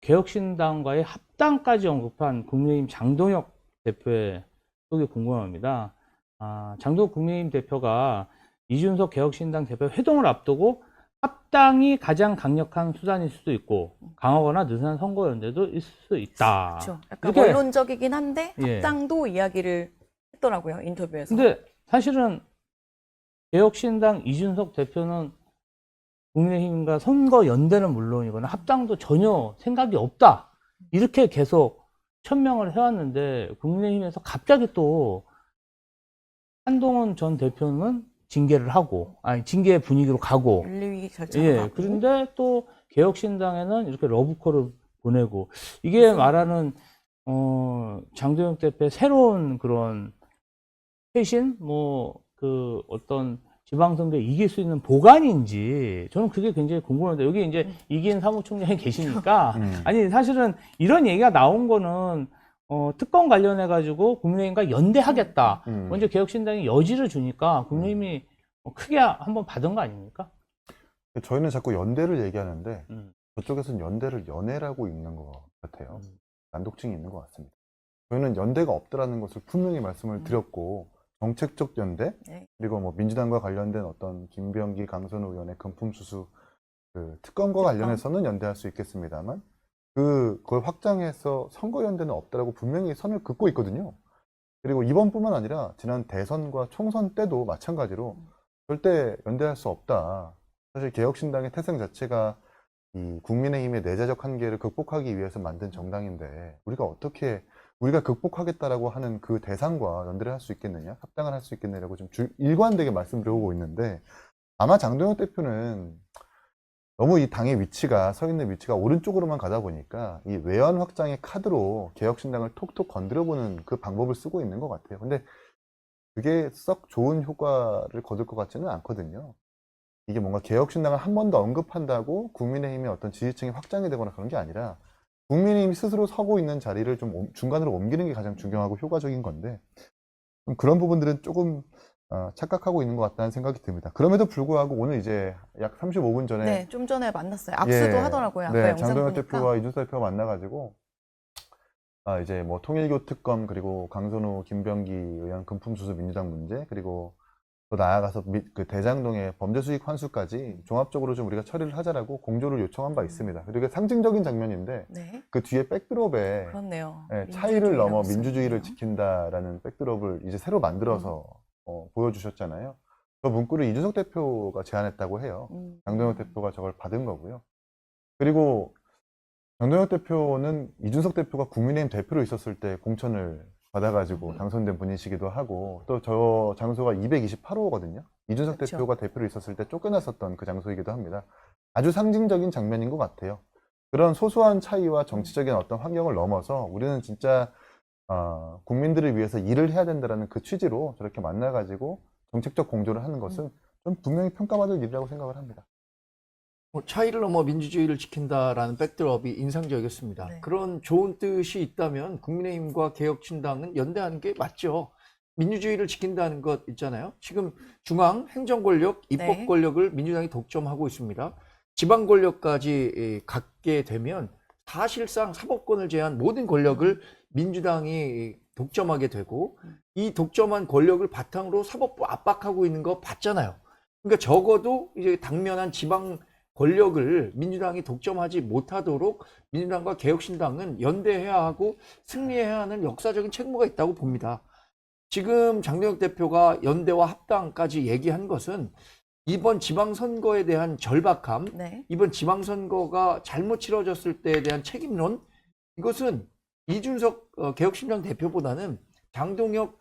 개혁신당과의 합당까지 언급한 국민의힘 장동혁 대표의 속이 궁금합니다. 장동혁 국민의힘 대표가 이준석 개혁신당 대표 회동을 앞두고 합당이 가장 강력한 수단일 수도 있고 강하거나 느슨한 선거연대도 있을 수 있다. 그렇죠. 약간 이렇게, 원론적이긴 한데 예. 합당도 이야기를 했더라고요, 인터뷰에서. 근데 사실은 개혁신당 이준석 대표는 국민의힘과 선거연대는 물론이거나 합당도 전혀 생각이 없다. 이렇게 계속 천명을 해왔는데 국민의힘에서 갑자기 또 한동훈 전 대표는 징계를 하고, 징계 분위기로 가고, 윤리위 절차가 예, 가고. 그런데 또 개혁신당에는 이렇게 러브콜을 보내고, 이게 말하는 장동혁 대표의 새로운 그런 회신, 그 어떤 지방선거에 이길 수 있는 보관인지 저는 그게 굉장히 궁금한데, 여기 이제 이기인 사무총장이 계시니까 아니 사실은 이런 얘기가 나온 거는 특검 관련해 가지고 국민의힘과 연대하겠다. 먼저 개혁신당이 여지를 주니까 국민의힘이 크게 한번 받은 거 아닙니까? 저희는 자꾸 연대를 얘기하는데 저쪽에서는 연대를 연애라고 읽는 것 같아요. 난독증이 있는 것 같습니다. 저희는 연대가 없다라는 것을 분명히 말씀을 드렸고, 정책적 연대, 네. 그리고 뭐 민주당과 관련된 어떤 김병기, 강선우 의원의 금품수수 그 특검과 관련해서는 연대할 수 있겠습니다만, 그걸 확장해서 선거연대는 없다라고 분명히 선을 긋고 있거든요. 그리고 이번뿐만 아니라 지난 대선과 총선 때도 마찬가지로 절대 연대할 수 없다. 사실 개혁신당의 태생 자체가 이 국민의힘의 내재적 한계를 극복하기 위해서 만든 정당인데, 우리가 극복하겠다라고 하는 그 대상과 연대를 할 수 있겠느냐, 합당을 할 수 있겠느냐고 좀 일관되게 말씀드리고 있는데, 아마 장동혁 대표는 너무 이 당의 위치가, 서 있는 위치가 오른쪽으로만 가다 보니까 이 외연 확장의 카드로 개혁신당을 톡톡 건드려보는 그 방법을 쓰고 있는 것 같아요. 근데 그게 썩 좋은 효과를 거둘 것 같지는 않거든요. 이게 뭔가 개혁신당을 한 번 더 언급한다고 국민의힘의 어떤 지지층이 확장이 되거나 그런 게 아니라, 국민의힘이 스스로 서고 있는 자리를 좀 중간으로 옮기는 게 가장 중요하고 효과적인 건데, 좀 그런 부분들은 조금 착각하고 있는 것 같다는 생각이 듭니다. 그럼에도 불구하고 오늘 이제 약 35분 전에 네, 좀 전에 만났어요. 악수도 하더라고요. 아까 네, 영상 장동혁 보니까. 대표와 이준석 대표가 만나가지고 이제 뭐 통일교 특검, 그리고 강선우, 김병기 의원 금품수수 민주당 문제, 그리고 또 나아가서 그 대장동의 범죄수익 환수까지 종합적으로 좀 우리가 처리를 하자라고 공조를 요청한 바 있습니다. 그리고 이게 상징적인 장면인데, 네. 그 뒤에 백드롭에 그렇네요. 차이를 넘어 민주주의라고 민주주의를 쓰네요. 지킨다라는 백드롭을 이제 새로 만들어서 보여주셨잖아요. 그 문구를 이준석 대표가 제안했다고 해요. 장동혁 대표가 저걸 받은 거고요. 그리고 장동혁 대표는 이준석 대표가 국민의힘 대표로 있었을 때 공천을 받아가지고 당선된 분이시기도 하고, 또 저 장소가 228호거든요. 이준석 그렇죠. 대표가 대표로 있었을 때 쫓겨났었던 그 장소이기도 합니다. 아주 상징적인 장면인 것 같아요. 그런 소소한 차이와 정치적인 어떤 환경을 넘어서 우리는 진짜 국민들을 위해서 일을 해야 된다는 그 취지로 저렇게 만나가지고 정책적 공조를 하는 것은 좀 분명히 평가받을 일이라고 생각을 합니다. 차이를 넘어 민주주의를 지킨다라는 백드롭이 인상적이었습니다. 네. 그런 좋은 뜻이 있다면 국민의힘과 개혁신당은 연대하는 게 맞죠. 민주주의를 지킨다는 것 있잖아요. 지금 중앙 행정 권력, 입법 네. 권력을 민주당이 독점하고 있습니다. 지방 권력까지 갖게 되면 사실상 사법권을 제한 모든 권력을 민주당이 독점하게 되고, 이 독점한 권력을 바탕으로 사법부 압박하고 있는 거 봤잖아요. 그러니까 적어도 이제 당면한 지방 권력을 민주당이 독점하지 못하도록 민주당과 개혁신당은 연대해야 하고 승리해야 하는 역사적인 책무가 있다고 봅니다. 지금 장동혁 대표가 연대와 합당까지 얘기한 것은 이번 지방선거에 대한 절박함, 네. 이번 지방선거가 잘못 치러졌을 때에 대한 책임론, 이것은 이준석 개혁신당 대표보다는 장동혁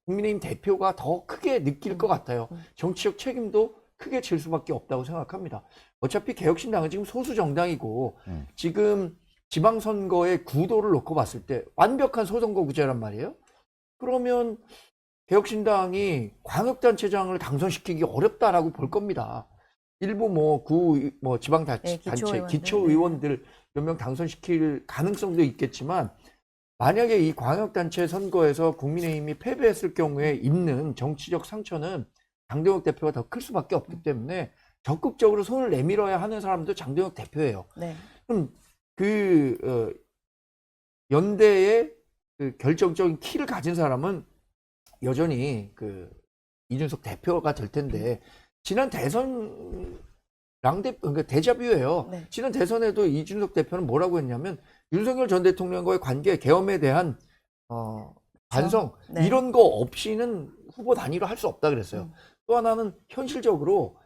국민의힘 대표가 더 크게 느낄 것 같아요. 정치적 책임도 크게 질 수밖에 없다고 생각합니다. 어차피 개혁신당은 지금 소수 정당이고 지금 지방선거의 구도를 놓고 봤을 때 완벽한 소선거구제란 말이에요. 그러면 개혁신당이 광역단체장을 당선시키기 어렵다라고 볼 겁니다. 일부 지방단체, 네, 기초의원들 몇 명 당선시킬 가능성도 있겠지만, 만약에 이 광역단체 선거에서 국민의힘이 패배했을 경우에 입는 정치적 상처는 장동혁 대표가 더 클 수밖에 없기 때문에 적극적으로 손을 내밀어야 하는 사람도 장동혁 대표예요. 네. 그럼 연대의 그 결정적인 키를 가진 사람은 여전히 그 이준석 대표가 될 텐데 지난 대선 그러니까 데자뷰예요. 네. 지난 대선에도 이준석 대표는 뭐라고 했냐면 윤석열 전 대통령과의 관계 개엄에 대한 반성 네. 이런 거 없이는 후보 단일화 할 수 없다 그랬어요. 또 하나는 현실적으로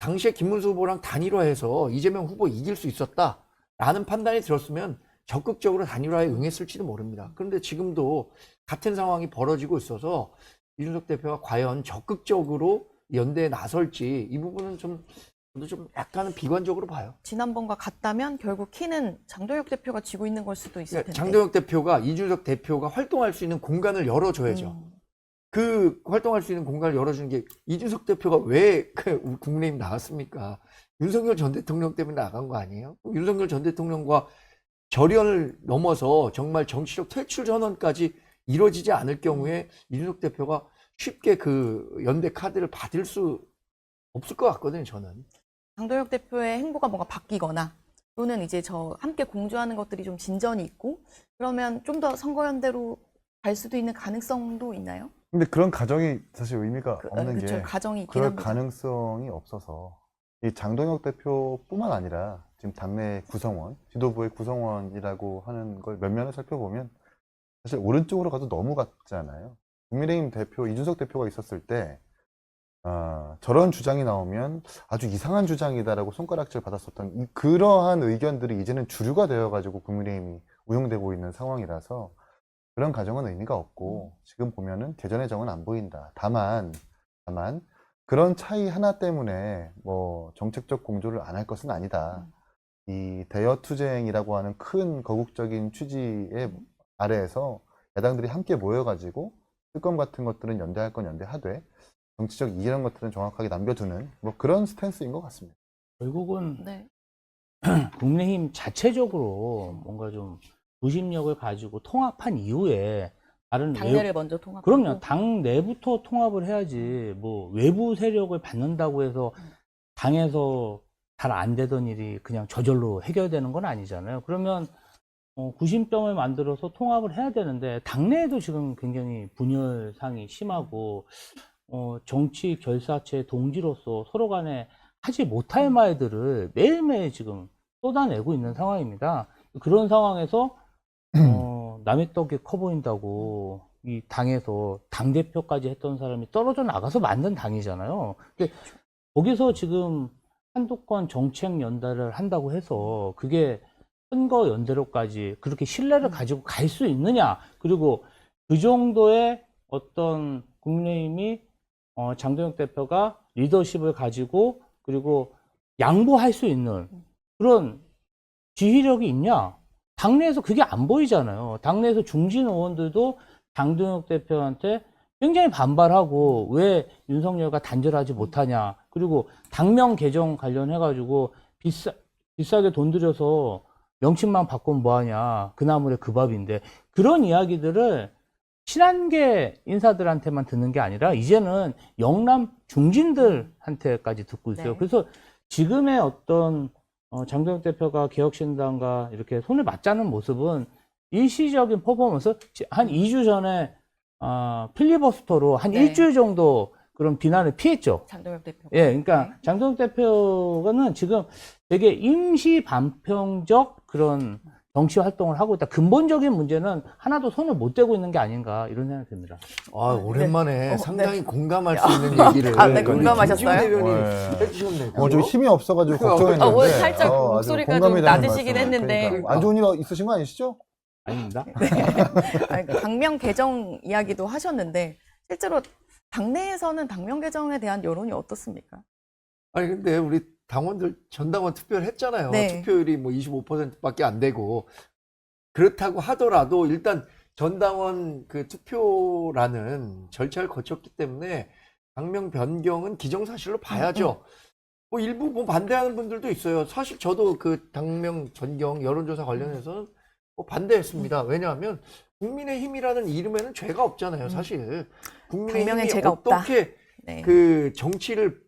당시에 김문수 후보랑 단일화해서 이재명 후보 이길 수 있었다라는 판단이 들었으면 적극적으로 단일화에 응했을지도 모릅니다. 그런데 지금도 같은 상황이 벌어지고 있어서 이준석 대표가 과연 적극적으로 연대에 나설지 이 부분은 저도 좀 약간은 비관적으로 봐요. 지난번과 같다면 결국 키는 장동혁 대표가 쥐고 있는 걸 수도 있을 텐데. 장동혁 대표가 이준석 대표가 활동할 수 있는 공간을 열어줘야죠. 그 활동할 수 있는 공간을 열어주는 게 이준석 대표가 왜 국민의힘 나왔습니까? 윤석열 전 대통령 때문에 나간 거 아니에요? 윤석열 전 대통령과 절연을 넘어서 정말 정치적 퇴출 전환까지 이루어지지 않을 경우에 이준석 대표가 쉽게 그 연대 카드를 받을 수 없을 것 같거든요, 저는. 장동혁 대표의 행보가 뭔가 바뀌거나 또는 이제 저 함께 공조하는 것들이 좀 진전이 있고 그러면 좀 더 선거연대로 갈 수도 있는 가능성도 있나요? 근데 그런 가정이 사실 의미가 없는 그렇죠. 게 가정이 있긴 그럴 합니다. 가능성이 없어서 이 장동혁 대표뿐만 아니라 지금 당내 구성원, 지도부의 구성원이라고 하는 걸 몇 면을 살펴보면 사실 오른쪽으로 가도 너무 같잖아요. 국민의힘 대표 이준석 대표가 있었을 때 저런 주장이 나오면 아주 이상한 주장이다라고 손가락질 받았었던 그러한 의견들이 이제는 주류가 되어가지고 국민의힘이 운영되고 있는 상황이라서 그런 가정은 의미가 없고 지금 보면은 개전의 정은 안 보인다. 다만 그런 차이 하나 때문에 뭐 정책적 공조를 안 할 것은 아니다. 이 대여 투쟁이라고 하는 큰 거국적인 취지의 아래에서 야당들이 함께 모여가지고 특검 같은 것들은 연대할 건 연대하되 정치적 이런 것들은 정확하게 남겨두는 뭐 그런 스탠스인 것 같습니다. 결국은 네. 국민의힘 자체적으로 뭔가 좀 구심력을 가지고 통합한 이후에 다른 당내를 먼저 통합하고. 그럼요. 당 내부터 통합을 해야지 뭐 외부 세력을 받는다고 해서 당에서 잘 안 되던 일이 그냥 저절로 해결되는 건 아니잖아요. 그러면 구심점을 만들어서 통합을 해야 되는데 당내에도 지금 굉장히 분열상이 심하고 정치 결사체 동지로서 서로 간에 하지 못할 말들을 매일매일 지금 쏟아내고 있는 상황입니다. 그런 상황에서 남의 떡이 커 보인다고 이 당에서 당대표까지 했던 사람이 떨어져 나가서 만든 당이잖아요. 근데 거기서 지금 한도권 정책 연대를 한다고 해서 그게 선거 연대로까지 그렇게 신뢰를 가지고 갈 수 있느냐. 그리고 그 정도의 어떤 국민의힘이 장동혁 대표가 리더십을 가지고 그리고 양보할 수 있는 그런 지휘력이 있냐? 당내에서 그게 안 보이잖아요. 당내에서 중진 의원들도 장동혁 대표한테 굉장히 반발하고 왜 윤석열과 단절하지 못하냐. 그리고 당명 개정 관련해가지고 비싸게 돈 들여서 명칭만 바꾸면 뭐하냐. 그 나물에 그 밥인데 그런 이야기들을 친한계 인사들한테만 듣는 게 아니라 이제는 영남 중진들한테까지 듣고 있어요. 네. 그래서 지금의 어떤 장동혁 대표가 개혁신당과 이렇게 손을 맞자는 모습은 일시적인 퍼포먼스 한 2주 전에 필리버스터로 한 네. 일주일 정도 그런 비난을 피했죠. 장동혁 대표. 예, 그러니까 네. 장동혁 대표는 지금 되게 임시 반평적 그런 정치 활동을 하고 있다. 근본적인 문제는 하나도 손을 못 대고 있는 게 아닌가 이런 생각이 듭니다. 오랜만에 네. 상당히 네. 공감할 수 있는 얘기를 네, 공감하셨어요? 김지훈 대변인 네. 해주셨네요. 좀 힘이 없어가지고 걱정했는데 오늘 살짝 아주 목소리가 공감이 좀 되는 낮으시긴 말씀을. 했는데. 그러니까. 안 좋은 일 있으신 거 아니시죠? 아닙니다. 아니, 당명 개정 이야기도 하셨는데 실제로 당내에서는 당명 개정에 대한 여론이 어떻습니까? 아니 근데 우리 당원들 전당원 투표를 했잖아요. 네. 투표율이 뭐 25%밖에 안 되고 그렇다고 하더라도 일단 전당원 그 투표라는 절차를 거쳤기 때문에 당명 변경은 기정사실로 봐야죠. 뭐 일부 뭐 반대하는 분들도 있어요. 사실 저도 그 당명 변경 여론조사 관련해서는 뭐 반대했습니다. 왜냐하면 국민의힘이라는 이름에는 죄가 없잖아요. 사실 당명엔 국민의힘이 죄가 없다. 어떻게 네. 그 정치를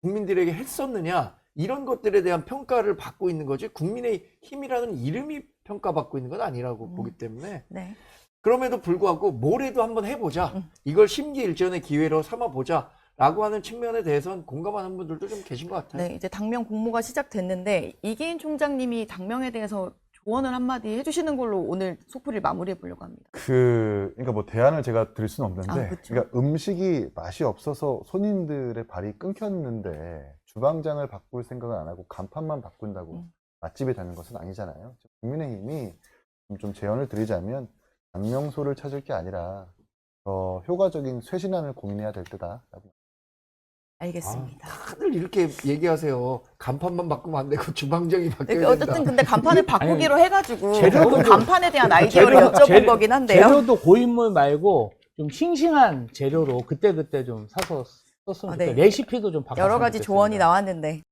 국민들에게 했었느냐 이런 것들에 대한 평가를 받고 있는 거지 국민의힘이라는 이름이 평가받고 있는 건 아니라고 보기 때문에 네. 그럼에도 불구하고 뭐래도 한번 해보자. 이걸 심기일전의 기회로 삼아보자라고 하는 측면에 대해서는 공감하는 분들도 좀 계신 것 같아요. 네, 이제 당명 공모가 시작됐는데 이기인 총장님이 당명에 대해서 조언을 한마디 해주시는 걸로 오늘 속풀이를 마무리해 보려고 합니다. 그러니까 뭐 대안을 제가 드릴 수는 없는데, 아, 그쵸. 그러니까 음식이 맛이 없어서 손님들의 발이 끊겼는데 주방장을 바꿀 생각을 안 하고 간판만 바꾼다고 맛집이 되는 것은 아니잖아요. 국민의힘이 좀 제언을 드리자면 당명소를 찾을 게 아니라 더 효과적인 쇄신안을 고민해야 될 때다라고. 알겠습니다. 다들 이렇게 얘기하세요. 간판만 바꾸면 안 되고 주방장이 바뀌어야 된다. 어쨌든 근데 간판을 바꾸기로 해가지고 재료도 결국 좀- 간판에 대한 아이디어를 여쭤본 재료- 거긴 한데요. 재료도 고인물 말고 좀 싱싱한 재료로 그때그때 좀 사서 썼으면 아, 좋겠어요. 네. 레시피도 좀 바꿨으면 여러 가지 좋겠습니다. 조언이 나왔는데